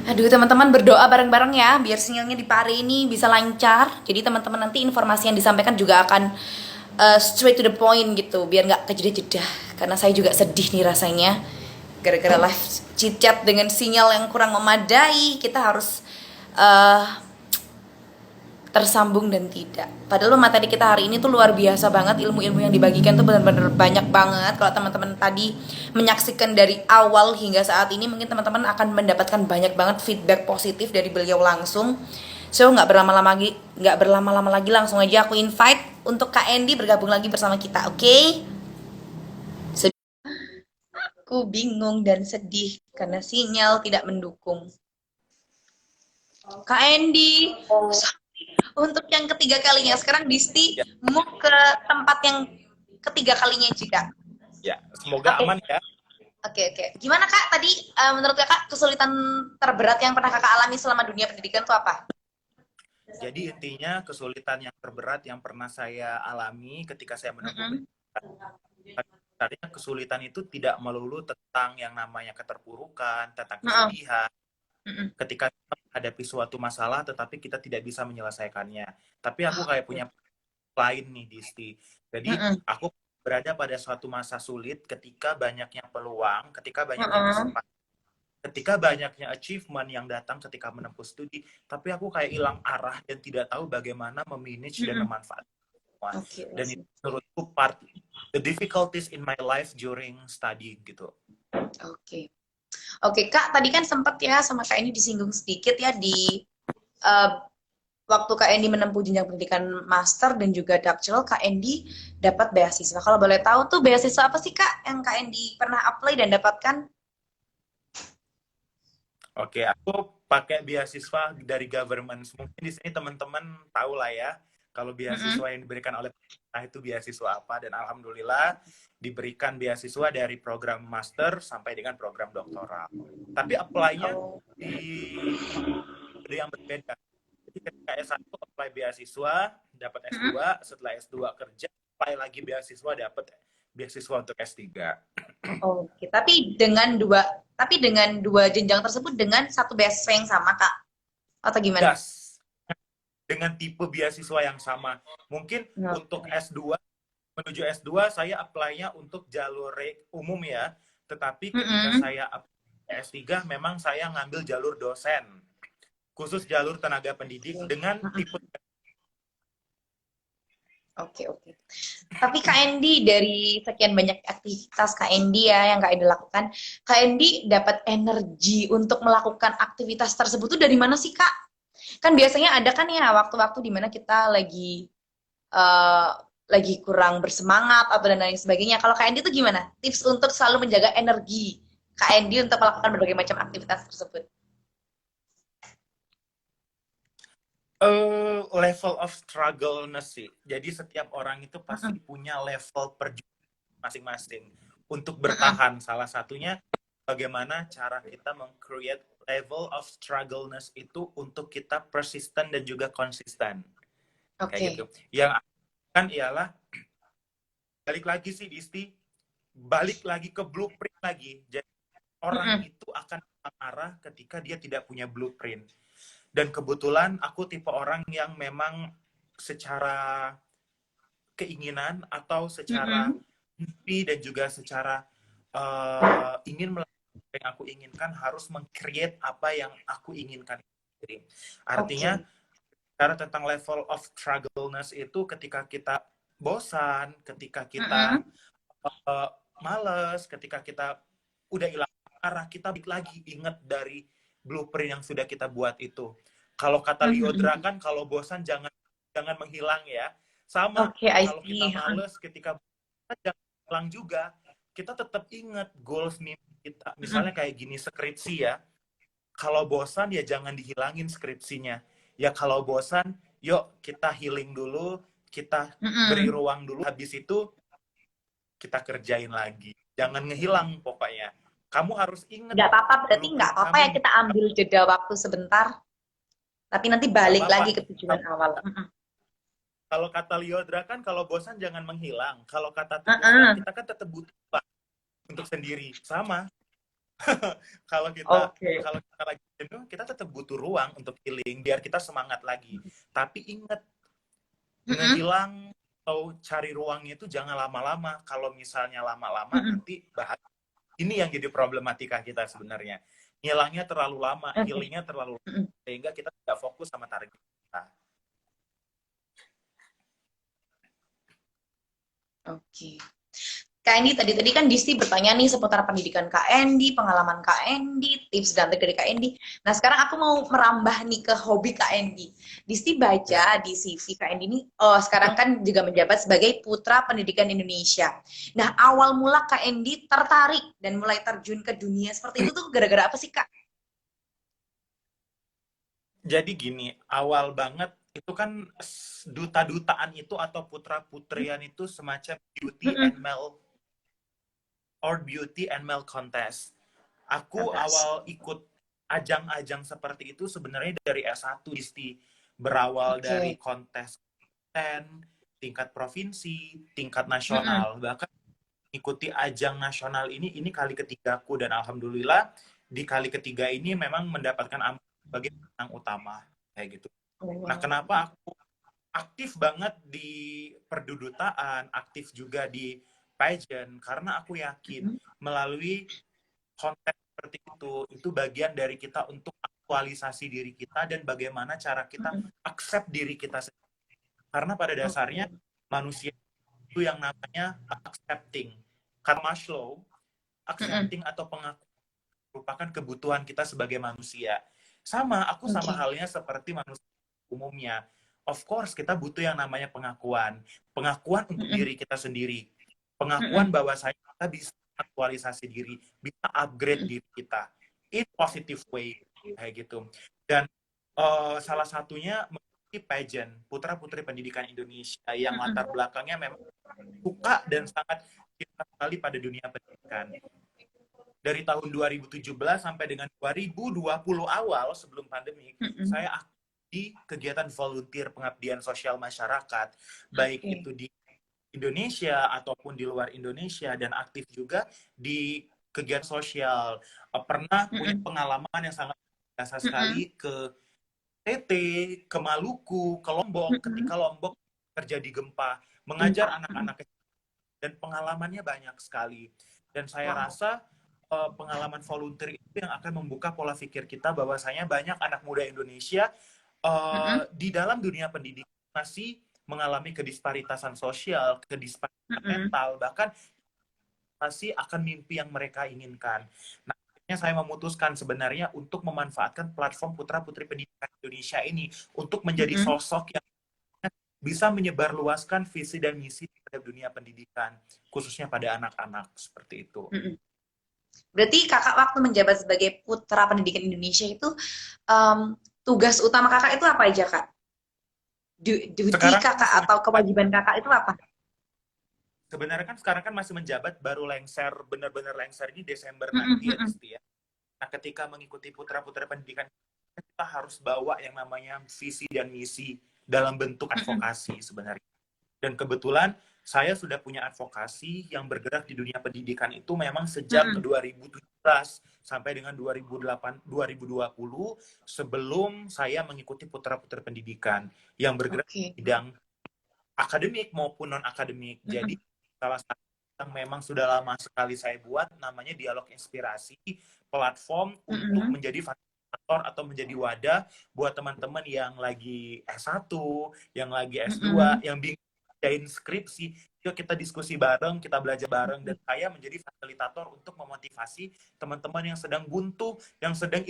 Aduh, teman-teman berdoa bareng-bareng ya, biar sinyalnya di Pare ini bisa lancar. Jadi teman-teman nanti informasi yang disampaikan juga akan straight to the point gitu, biar nggak kejeda-jeda. Karena saya juga sedih nih rasanya, gara-gara live chit chat dengan sinyal yang kurang memadai, kita harus eh, tersambung dan tidak. Padahal materi kita hari ini tuh luar biasa banget, ilmu-ilmu yang dibagikan tuh benar-benar banyak banget. Kalau teman-teman tadi menyaksikan dari awal hingga saat ini, mungkin teman-teman akan mendapatkan banyak banget feedback positif dari beliau langsung. So nggak berlama-lama lagi, langsung aja aku invite untuk Kak Endi bergabung lagi bersama kita, oke? Okay? Aku bingung dan sedih karena sinyal tidak mendukung. Kak Endi, untuk yang ketiga kalinya sekarang Disti Ya, mau ke tempat yang ketiga kalinya juga. ya, semoga Oke, aman ya. oke. Gimana Kak tadi, menurut Kakak kesulitan terberat yang pernah Kakak alami selama dunia pendidikan itu apa? Jadi intinya kesulitan yang terberat yang pernah saya alami ketika saya menempuh Mm-mm. pendidikan, sebenarnya kesulitan itu tidak melulu tentang yang namanya keterpurukan, tentang Mm-mm. kesedihan, Mm-mm. ketika kita menghadapi suatu masalah tetapi kita tidak bisa menyelesaikannya. Tapi aku kayak punya lain nih, Disti. Jadi Mm-mm. aku berada pada suatu masa sulit ketika banyaknya peluang, ketika banyaknya Mm-mm. kesempatan, ketika banyaknya achievement yang datang ketika menempuh studi, tapi aku kayak hilang arah dan tidak tahu bagaimana memanage dan Mm-mm. memanfaatkan semua. Oke, Dan oke. itu menurutku part the difficulties in my life during studying gitu. Oke, oke, Kak, tadi kan sempat ya sama Kak ini disinggung sedikit ya di eh, waktu Kak Endi menempuh jenjang pendidikan master dan juga doctoral, Kak Endi dapat beasiswa. Kalau boleh tahu tuh beasiswa apa sih Kak yang Kak Endi pernah apply dan dapatkan? Oke, aku pakai beasiswa dari government. Mungkin di sini teman-teman tahu lah ya, kalau beasiswa Mm-mm. yang diberikan oleh pemerintah itu beasiswa apa. Dan alhamdulillah diberikan beasiswa dari program master sampai dengan program doktoral. Tapi apply-nya Oh, di ada yang berbeda. Jadi ketika S1 apply beasiswa, dapat mm-mm. S2, setelah S2 kerja, apply lagi beasiswa, dapat beasiswa untuk S3. Oke, tapi dengan dua jenjang tersebut dengan satu beasiswa yang sama Kak, atau gimana? Gas, dengan tipe beasiswa yang sama. Mungkin untuk Oke. S2, menuju S2 saya apply-nya untuk jalur umum ya. Tetapi ketika Mm-mm. saya apply S3 memang saya ngambil jalur dosen. Khusus jalur tenaga pendidik Oke. dengan Mm-mm. tipe. Oke, oke. Tapi Kak Endi dari sekian banyak aktivitas Kak Endi ya yang Kak Endi lakukan, Kak Endi dapat energi untuk melakukan aktivitas tersebut tuh dari mana sih Kak? Kan biasanya ada kan ya waktu-waktu dimana kita eh, lagi kurang bersemangat atau dan lain sebagainya. Kalau Kak Endi tuh gimana? Tips untuk selalu menjaga energi Kak Endi untuk melakukan berbagai macam aktivitas tersebut. Level of struggle-ness sih. Jadi setiap orang itu pasti Mm-mm. punya level perjuangan masing-masing untuk Mm-mm. bertahan. Salah satunya bagaimana cara kita meng-create level of struggle-ness itu untuk kita persisten dan juga konsisten. Kayak gitu. Oke. Yang kan ialah balik lagi sih Disti, balik lagi ke blueprint lagi. Jadi orang Mm-mm. itu akan arah ketika dia tidak punya blueprint. Dan kebetulan aku tipe orang yang memang secara keinginan atau secara Mm-mm. mimpi dan juga secara ingin melakukan apa yang aku inginkan harus meng-create apa yang aku inginkan. Jadi artinya Oke. cara tentang level of struggleness itu ketika kita bosan, ketika kita Mm-mm. males, ketika kita udah hilang arah, kita balik lagi ingat dari blueprint yang sudah kita buat itu. Kalau kata Liodra Mm-mm. kan, kalau bosan jangan jangan menghilang ya. Sama, Oke, I kalau kita see. males, ketika bosan, jangan hilang juga. Kita tetap ingat goals mimpi kita. Misalnya Mm-mm. kayak gini skripsi ya. Kalau bosan ya jangan dihilangin skripsinya. Ya kalau bosan, yuk kita healing dulu, kita beri Mm-mm. ruang dulu. Habis itu kita kerjain lagi. Jangan ngehilang pokoknya. Kamu harus inget Nggak apa-apa, berarti nggak blueprint apa-apa kamu ya kita ambil jeda waktu sebentar, tapi nanti nggak balik apa-apa. lagi ke tujuan awal. Mm-mm. Kalau kata Liodra kan kalau bosan jangan menghilang. Kalau kata Teguh kan Mm-mm. kita kan tetap butuh waktu untuk sendiri. Sama. kalau kita Oke. kalau kita lagi Itu kita tetap butuh ruang untuk healing biar kita semangat lagi. Tapi ingat, ngehilang atau cari ruangnya itu jangan lama-lama. Kalau misalnya lama-lama nanti bahaya. Ini yang jadi problematika kita sebenarnya. Ngilangnya terlalu lama, Oke. healingnya terlalu lama, sehingga kita tidak fokus sama target kita. Oke. Kak Endi tadi kan Disti bertanya nih seputar pendidikan Kak Endi, pengalaman Kak Endi, tips dan trik dari Kak Endi. Nah sekarang aku mau merambah nih ke hobi Kak Endi. Disti Ya. baca di CV Kak Endi ini, sekarang kan juga menjabat sebagai Putra Pendidikan Indonesia. Nah awal mula Kak Endi tertarik dan mulai terjun ke dunia seperti itu tuh gara-gara apa sih Kak? Jadi gini, awal banget itu kan duta-dutaan itu atau putra-putrian itu semacam beauty and male or beauty and male contest. Aku Lantas. awal ikut ajang-ajang seperti itu sebenarnya dari S1, Disti. Berawal dari Oke. kontes tingkat provinsi, tingkat Mm-mm. nasional. Bahkan ikuti ajang nasional ini kali ketigaku, dan alhamdulillah di kali ketiga ini memang mendapatkan amanah sebagai pemenang utama kayak gitu. Oh, Nah, wow. kenapa aku aktif banget di perdudutaan, aktif juga di pageant? Karena aku yakin Mm-mm. melalui konten seperti itu bagian dari kita untuk aktualisasi diri kita dan bagaimana cara kita Mm-mm. accept diri kita sendiri. Karena pada dasarnya Oke. manusia itu yang namanya accepting. Karena Maslow, Mm-mm. accepting atau pengakuan merupakan kebutuhan kita sebagai manusia. Sama, aku sama Oke. halnya seperti manusia umumnya. Of course, kita butuh yang namanya pengakuan. Pengakuan untuk Mm-mm. diri kita sendiri. Pengakuan Mm-mm. bahwa kita bisa aktualisasi diri, bisa upgrade Mm-mm. diri kita. In positive way, kayak gitu. Dan salah satunya mengikuti pageant Putra-Putri Pendidikan Indonesia yang Mm-mm. latar belakangnya memang suka dan sangat cinta sekali pada dunia pendidikan. Dari tahun 2017 sampai dengan 2020 awal sebelum pandemi, Mm-mm. saya aktif di kegiatan volunteer pengabdian sosial masyarakat, baik Oke. itu di Indonesia ataupun di luar Indonesia, dan aktif juga di kegiatan sosial. Pernah punya Mm-mm. pengalaman yang sangat biasa Mm-mm. sekali ke TT, ke Maluku, ke Lombok, Mm-mm. ketika Lombok terjadi gempa, Gempa. mengajar anak-anak kecil, dan pengalamannya banyak sekali. Dan saya Wow. rasa pengalaman volunteer itu yang akan membuka pola pikir kita bahwasanya banyak anak muda Indonesia Mm-mm. di dalam dunia pendidikan masih mengalami kedisparitasan sosial, kedisparitasan Mm-mm. mental, bahkan masih akan mimpi yang mereka inginkan. Nah, akhirnya saya memutuskan sebenarnya untuk memanfaatkan platform Putra-Putri Pendidikan Indonesia ini untuk menjadi Mm-mm. sosok yang bisa menyebarluaskan visi dan misi pada dunia pendidikan, khususnya pada anak-anak, seperti itu. Mm-mm. Berarti kakak waktu menjabat sebagai Putra Pendidikan Indonesia itu tugas utama kakak itu apa aja kak? Duty Sekarang kan kakak masih atau menjabat, kewajiban kakak itu apa? sebenarnya kan sekarang kan masih menjabat, baru lengser, benar-benar lengser ini Desember Mm-mm. nanti ya, Mm-mm. Disti ya. Nah, ketika mengikuti Putra-Putri Pendidikan, kita harus bawa yang namanya visi dan misi dalam bentuk Mm-mm. advokasi sebenarnya. Dan kebetulan saya sudah punya advokasi yang bergerak di dunia pendidikan itu memang sejak Mm-mm. 2017 sampai dengan 2020, sebelum saya mengikuti Putra-Putri Pendidikan yang bergerak Oke. di bidang akademik maupun non-akademik. Jadi Mm-mm. salah satu yang memang sudah lama sekali saya buat namanya Dialog Inspirasi, platform untuk Mm-mm. menjadi fasilitator atau menjadi wadah buat teman-teman yang lagi S1, yang lagi S2, Mm-mm. yang bingung ngerjain skripsi. Yuk kita diskusi bareng, kita belajar bareng, dan saya menjadi fasilitator untuk memotivasi teman-teman yang sedang buntu, yang sedang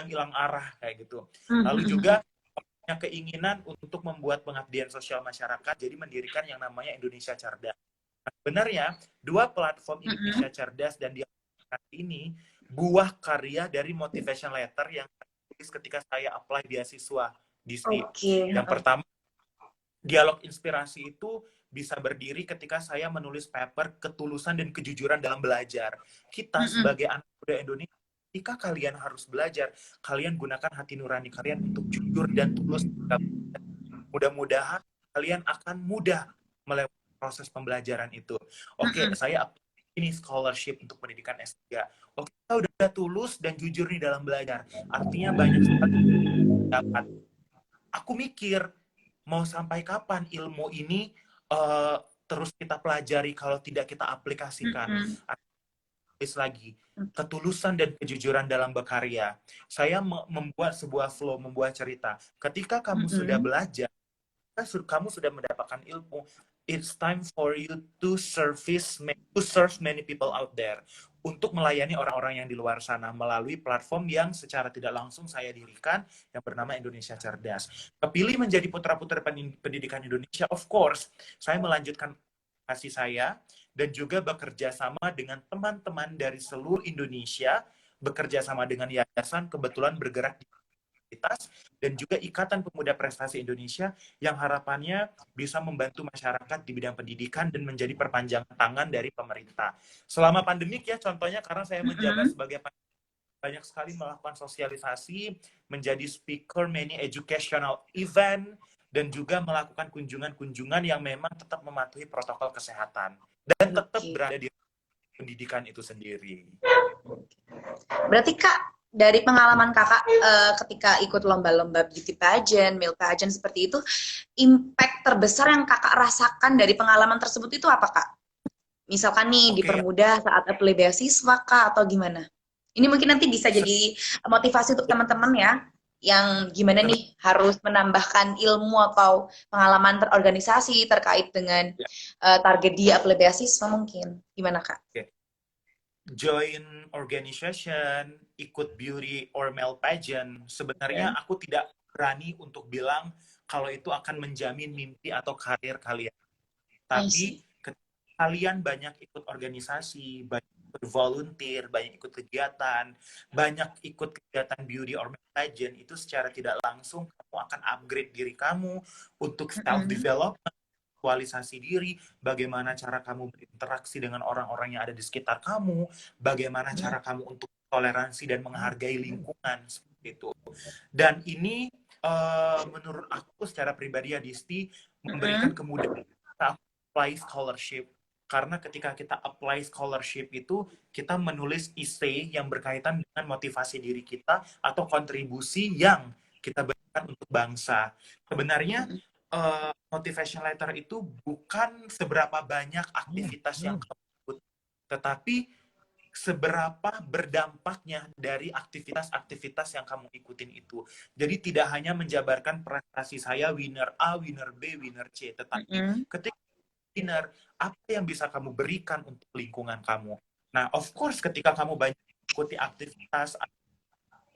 hilang arah kayak gitu. Lalu Mm-mm. juga punya keinginan untuk membuat pengabdian sosial masyarakat, jadi mendirikan yang namanya Indonesia Cerdas. Nah, sebenarnya dua platform Mm-mm. Indonesia Cerdas dan Dialog ini buah karya dari motivation letter yang saya tulis ketika saya apply beasiswa di STI. Oke. Yang pertama, Dialog Inspirasi itu bisa berdiri ketika saya menulis paper ketulusan dan kejujuran dalam belajar. Kita Mm-mm. sebagai anak muda Indonesia, ketika kalian harus belajar, kalian gunakan hati nurani kalian untuk jujur dan tulus. Mudah-mudahan kalian akan mudah melewati proses pembelajaran itu. Oke, Mm-mm. saya ini scholarship untuk pendidikan S3. Oke, kita udah tulus dan jujur nih dalam belajar. Artinya banyak sekali dapat. Aku mikir, mau sampai kapan ilmu ini terus kita pelajari kalau tidak kita aplikasikan. Lagi ketulusan dan kejujuran dalam berkarya. Saya membuat sebuah flow, membuat cerita. Ketika kamu sudah belajar, kamu sudah mendapatkan ilmu, it's time for you to serve many people out there, untuk melayani orang-orang yang di luar sana melalui platform yang secara tidak langsung saya dirikan yang bernama Indonesia Cerdas. Kepilih menjadi putra-putri pendidikan Indonesia, of course, saya melanjutkan kasih saya dan juga bekerja sama dengan teman-teman dari seluruh Indonesia, bekerja sama dengan yayasan kebetulan bergerak di universitas dan juga Ikatan Pemuda Prestasi Indonesia yang harapannya bisa membantu masyarakat di bidang pendidikan dan menjadi perpanjangan tangan dari pemerintah. Selama pandemik ya, contohnya karena saya menjabat sebagai banyak sekali melakukan sosialisasi, menjadi speaker many educational event, dan juga melakukan kunjungan-kunjungan yang memang tetap mematuhi protokol kesehatan dan tetap berada di pendidikan itu sendiri. Berarti Kak, dari pengalaman Kakak ketika ikut lomba-lomba beauty pageant, milk pageant seperti itu, impact terbesar yang Kakak rasakan dari pengalaman tersebut itu apa Kak? Misalkan nih dipermudah saat apply beasiswa Kak atau gimana? Ini mungkin nanti bisa jadi motivasi untuk teman-teman ya, yang gimana nih harus menambahkan ilmu atau pengalaman terorganisasi terkait dengan target dia apply beasiswa mungkin. Gimana Kak? Join organization, ikut beauty or male pageant, sebenarnya aku tidak berani untuk bilang kalau itu akan menjamin mimpi atau karir kalian. Tapi kalian banyak ikut organisasi, banyak ikut volunteer, banyak ikut kegiatan, banyak ikut kegiatan beauty or pageant, itu secara tidak langsung kamu akan upgrade diri kamu untuk self-development, aktualisasi diri, bagaimana cara kamu berinteraksi dengan orang-orang yang ada di sekitar kamu, bagaimana cara kamu untuk toleransi dan menghargai lingkungan, seperti itu. Dan ini menurut aku secara pribadi ya Disti, memberikan kemudahan kita apply scholarship. Karena ketika kita apply scholarship itu, kita menulis essay yang berkaitan dengan motivasi diri kita atau kontribusi yang kita berikan untuk bangsa. Sebenarnya motivation letter itu bukan seberapa banyak aktivitas yang kamu ikut, tetapi seberapa berdampaknya dari aktivitas-aktivitas yang kamu ikutin itu. Jadi tidak hanya menjabarkan prestasi saya winner A, winner B, winner C, tetapi ketika winner, apa yang bisa kamu berikan untuk lingkungan kamu. Nah, of course ketika kamu banyak ikuti aktivitas,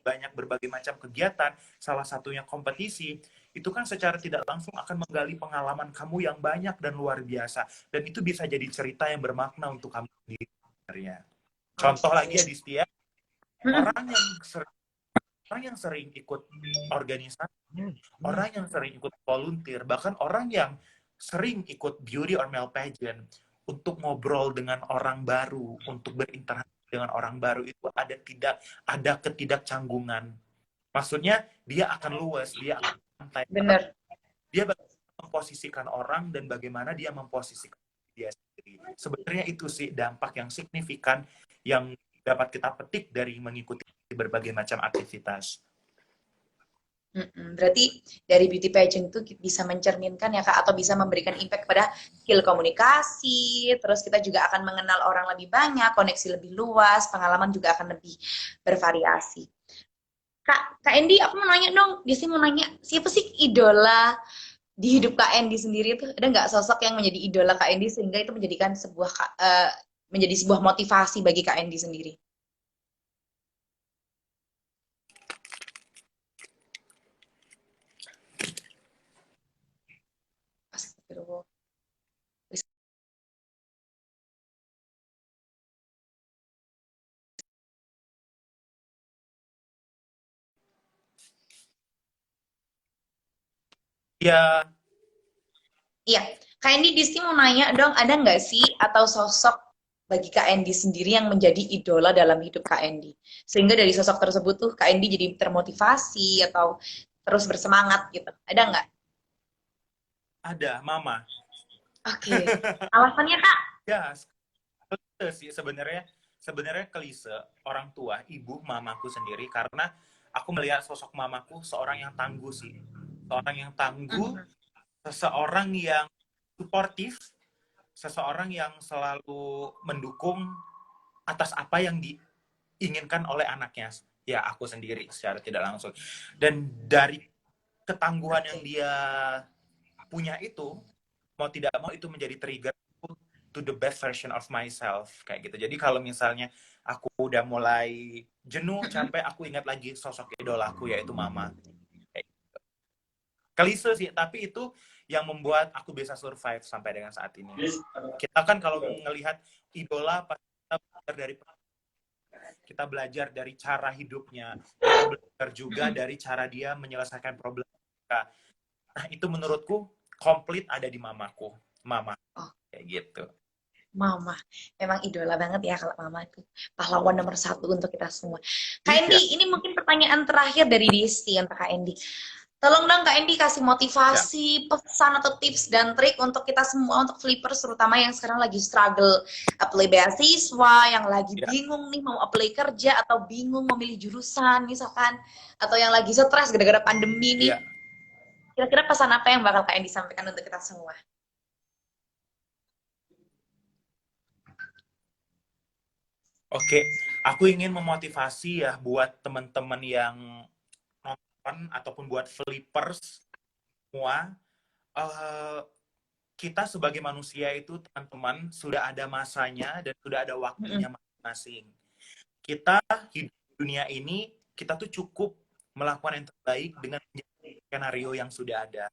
banyak berbagai macam kegiatan, salah satunya kompetisi, itu kan secara tidak langsung akan menggali pengalaman kamu yang banyak dan luar biasa. Dan itu bisa jadi cerita yang bermakna untuk kamu sendiri. Contoh lagi ya, Distia, orang yang sering ikut organisasi, orang yang sering ikut volunteer, bahkan orang yang sering ikut beauty or male pageant, untuk ngobrol dengan orang baru, untuk berinteraksi dengan orang baru, itu ada ketidakcanggungan. Maksudnya dia akan luas, dia akan santai. Bener. Dia memposisikan orang dan bagaimana dia memposisikan dia sendiri. Sebenarnya itu sih dampak yang signifikan yang dapat kita petik dari mengikuti berbagai macam aktivitas. Berarti dari beauty pageant itu bisa mencerminkan ya Kak, atau bisa memberikan impact pada skill komunikasi, terus kita juga akan mengenal orang lebih banyak, koneksi lebih luas, pengalaman juga akan lebih bervariasi. Kak Endi, aku mau nanya dong, Desi mau nanya, siapa sih idola di hidup Kak Endi sendiri itu? Ada nggak sosok yang menjadi idola Kak Endi sehingga itu menjadikan menjadi sebuah motivasi bagi Kak Endi sendiri? Astagfirullah. Ya. Iya, Kak Endi, Disti mau nanya dong, ada nggak sih atau sosok bagi Kak Endi sendiri yang menjadi idola dalam hidup Kak Endi? Sehingga dari sosok tersebut tuh Kak Endi jadi termotivasi atau terus bersemangat gitu. Ada nggak? Ada, Mama. Oke. Alasannya Kak? Ya, sih sebenarnya klise orang tua, ibu, mamaku sendiri, karena aku melihat sosok mamaku seorang yang tangguh sih. Seorang yang tangguh, seseorang yang suportif, seseorang yang selalu mendukung atas apa yang diinginkan oleh anaknya. Ya, aku sendiri secara tidak langsung. Dan dari ketangguhan yang dia punya itu, mau tidak mau itu menjadi trigger to the best version of myself, kayak gitu. Jadi kalau misalnya aku udah mulai jenuh, capek, aku ingat lagi sosok idolaku, yaitu mama. Klise sih, tapi itu yang membuat aku bisa survive sampai dengan saat ini. Kita kan kalau melihat idola, kita belajar dari cara hidupnya, kita belajar juga dari cara dia menyelesaikan problem kita. Nah, itu menurutku komplit ada di mamaku. Mama, kayak gitu. Mama, memang idola banget ya kalau mama itu pahlawan nomor satu untuk kita semua. Kak Endi, ini mungkin pertanyaan terakhir dari Disti untuk Kak Endi. Tolong dong Kak Endi kasih motivasi, pesan atau tips dan trik untuk kita semua, untuk flippers terutama yang sekarang lagi struggle apply beasiswa, yang lagi bingung nih mau apply kerja atau bingung memilih jurusan misalkan, atau yang lagi stres gara-gara pandemi nih. Kira-kira pesan apa yang bakal Kak Endi sampaikan untuk kita semua? Oke, aku ingin memotivasi ya buat teman-teman yang nonton ataupun buat flippers semua. Kita sebagai manusia itu, teman-teman, sudah ada masanya dan sudah ada waktunya masing-masing. Kita hidup di dunia ini, kita tuh cukup melakukan yang terbaik dengan skenario yang sudah ada.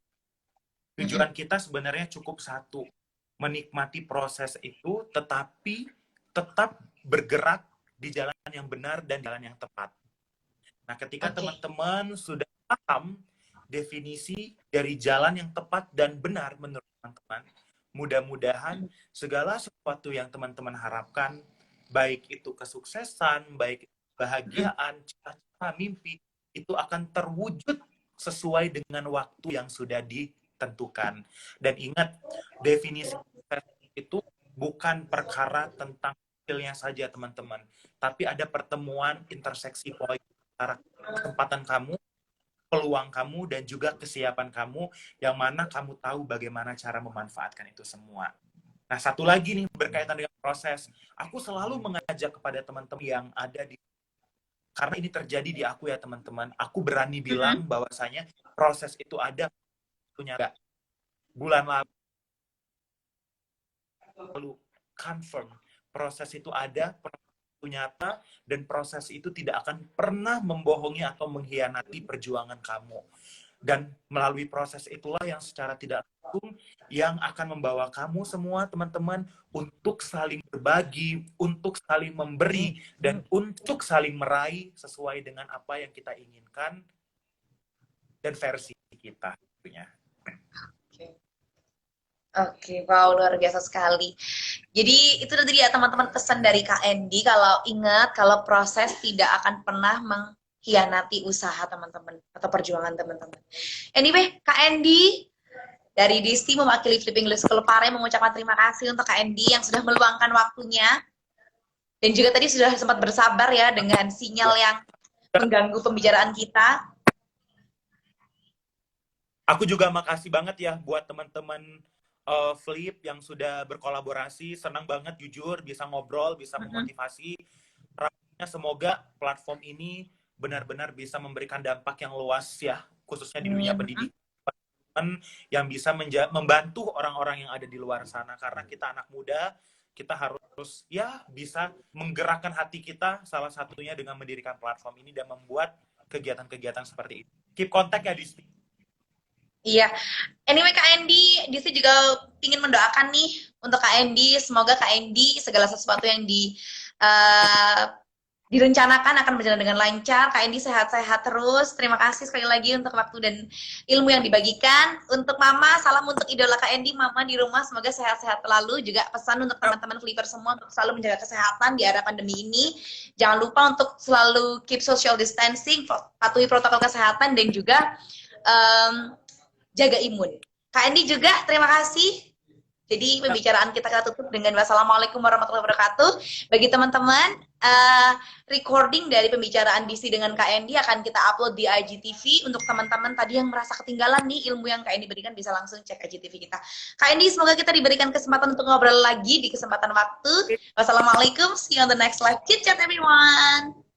Tujuan kita sebenarnya cukup satu, menikmati proses itu, tetapi tetap bergerak di jalan yang benar dan jalan yang tepat. Nah, ketika teman-teman sudah paham definisi dari jalan yang tepat dan benar menurut teman-teman, mudah-mudahan segala sesuatu yang teman-teman harapkan, baik itu kesuksesan, baik itu kebahagiaan, cita-cita, mimpi, itu akan terwujud sesuai dengan waktu yang sudah ditentukan. Dan ingat, definisi sukses itu bukan perkara tentang hasilnya saja, teman-teman, tapi ada pertemuan interseksi poin antara kesempatan kamu, peluang kamu, dan juga kesiapan kamu, yang mana kamu tahu bagaimana cara memanfaatkan itu semua. Nah, satu lagi nih berkaitan dengan proses, aku selalu mengajak kepada teman-teman yang ada di, karena ini terjadi di aku ya teman-teman, aku berani bilang bahwasanya proses itu ada, punya bulan lalu confirm proses itu ada, proses itu nyata, dan proses itu tidak akan pernah membohongi atau mengkhianati perjuangan kamu. Dan melalui proses itulah yang secara tidak langsung yang akan membawa kamu semua, teman-teman, untuk saling berbagi, untuk saling memberi, dan untuk saling meraih sesuai dengan apa yang kita inginkan dan versi kita tentunya. Oke, wow, luar biasa sekali. Jadi itu tadi ya teman-teman pesan dari Kak Endi, kalau ingat kalau proses tidak akan pernah mengkhianati usaha teman-teman atau perjuangan teman-teman. Anyway, Kak Endi dari Disti mewakili Flipping English School Pare mengucapkan terima kasih untuk Kak Endi yang sudah meluangkan waktunya dan juga tadi sudah sempat bersabar ya dengan sinyal yang mengganggu pembicaraan kita. Aku juga makasih banget ya buat teman-teman Flip yang sudah berkolaborasi. Senang banget jujur bisa ngobrol, bisa memotivasi. Semoga platform ini benar-benar bisa memberikan dampak yang luas ya, khususnya di dunia pendidikan, yang bisa membantu orang-orang yang ada di luar sana. Karena kita anak muda, kita harus ya bisa menggerakkan hati kita, salah satunya dengan mendirikan platform ini dan membuat kegiatan-kegiatan seperti itu. Keep contact ya, Disti. Iya, anyway Kak Endi, Disti juga ingin mendoakan nih untuk Kak Endi, semoga Kak Endi segala sesuatu yang direncanakan akan berjalan dengan lancar. Kak Endi sehat-sehat terus. Terima kasih sekali lagi untuk waktu dan ilmu yang dibagikan. Untuk Mama, salam untuk idola Kak Endi, Mama di rumah semoga sehat-sehat selalu. Juga pesan untuk teman-teman Flipper semua untuk selalu menjaga kesehatan di era pandemi ini. Jangan lupa untuk selalu keep social distancing, patuhi protokol kesehatan dan juga jaga imun. Kak Endi juga terima kasih Jadi pembicaraan kita tutup dengan wassalamualaikum warahmatullahi wabarakatuh. Bagi teman-teman, recording dari pembicaraan DC dengan Kak Endi akan kita upload di IGTV. Untuk teman-teman tadi yang merasa ketinggalan nih ilmu yang Kak Endi berikan, bisa langsung cek IGTV kita. Kak Endi, semoga kita diberikan kesempatan untuk ngobrol lagi di kesempatan waktu. Wassalamualaikum, see you on the next live. Chit chat everyone.